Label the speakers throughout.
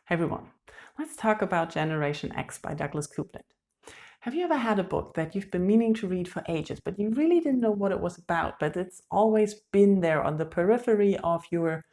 Speaker 1: Hey everyone, let's talk about Generation X by Douglas Coupland. Have you ever had a book that you've been meaning to read for ages, but you really didn't know what it was about, but it's always been there on the periphery of your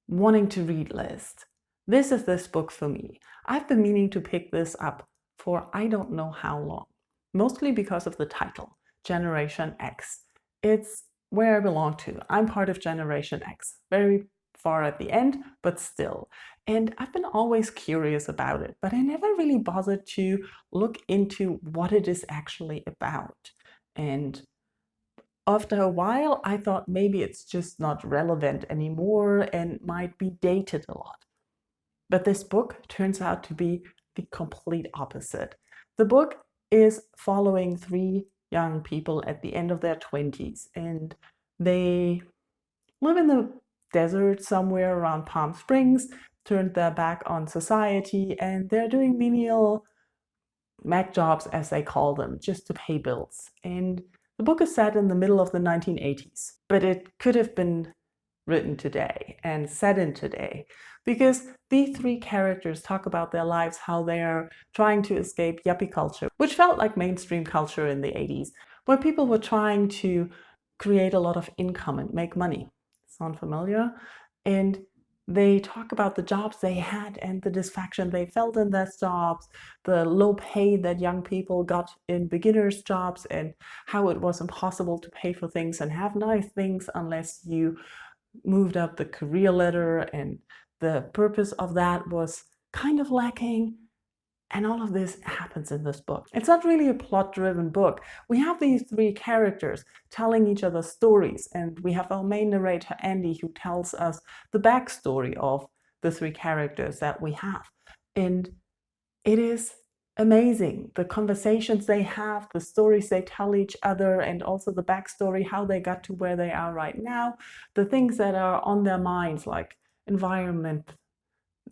Speaker 1: wanting to read list? This is this book for me. I've been meaning to pick this up for I don't know how long, mostly because of the title, Generation X. It's where I belong to. I'm part of Generation X. Very far at the end, but still. And I've been always curious about it, but I never really bothered to look into what it is actually about. And after a while, I thought maybe it's just not relevant anymore and might be dated a lot. But this book turns out to be the complete opposite. The book is following three young people at the end of their 20s, and they live in the desert somewhere around Palm Springs, turned their back on society, and they're doing menial Mac jobs, as they call them, just to pay bills. And the book is set in the middle of the 1980s, but it could have been written today and set in today, because the three characters talk about their lives, how they are trying to escape yuppie culture, which felt like mainstream culture in the 80s, where people were trying to create a lot of income and make money. Sound familiar? And they talk about the jobs they had and the dissatisfaction they felt in those jobs, the low pay that young people got in beginners' jobs, and how it was impossible to pay for things and have nice things unless you moved up the career ladder, and the purpose of that was kind of lacking. And all of this happens in this book. It's not really a plot-driven book. We have these three characters telling each other stories, and we have our main narrator, Andy, who tells us the backstory of the three characters that we have. And it is amazing. The conversations they have, the stories they tell each other, and also the backstory, how they got to where they are right now, the things that are on their minds, like environment,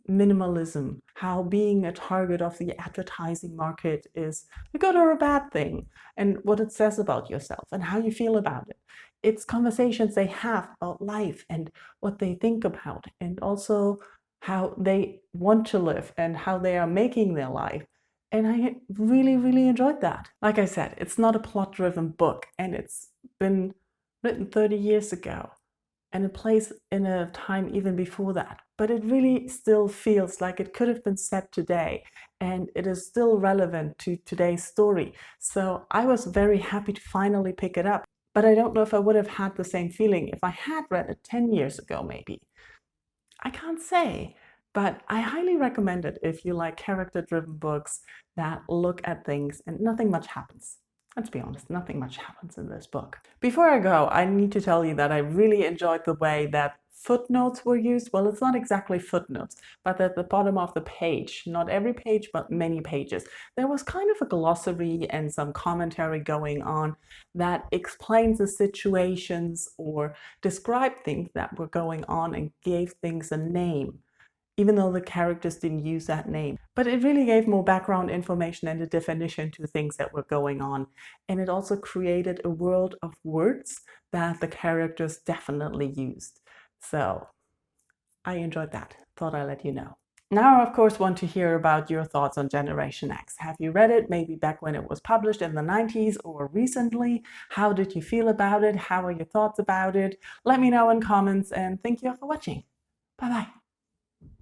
Speaker 1: minimalism, how being a target of the advertising market is a good or a bad thing, and what it says about yourself and how you feel about it. It's conversations they have about life and what they think about, and also how they want to live and how they are making their life. And I really, really enjoyed that. Like I said, it's not a plot-driven book, and it's been written 30 years ago. And it plays in a time even before that. But it really still feels like it could have been set today, and it is still relevant to today's story. So I was very happy to finally pick it up. But I don't know if I would have had the same feeling if I had read it 10 years ago, maybe. I can't say, but I highly recommend it if you like character-driven books that look at things and nothing much happens. Let's be honest, nothing much happens in this book. Before I go, I need to tell you that I really enjoyed the way that footnotes were used. Well, it's not exactly footnotes, but at the bottom of the page, not every page, but many pages, there was kind of a glossary and some commentary going on that explains the situations or described things that were going on and gave things a name, even though the characters didn't use that name. But it really gave more background information and a definition to things that were going on. And it also created a world of words that the characters definitely used. So I enjoyed that. Thought I'd let you know. Now, I, of course, want to hear about your thoughts on Generation X. Have you read it maybe back when it was published in the 90s or recently? How did you feel about it? How are your thoughts about it? Let me know in comments, and thank you for watching. Bye-bye.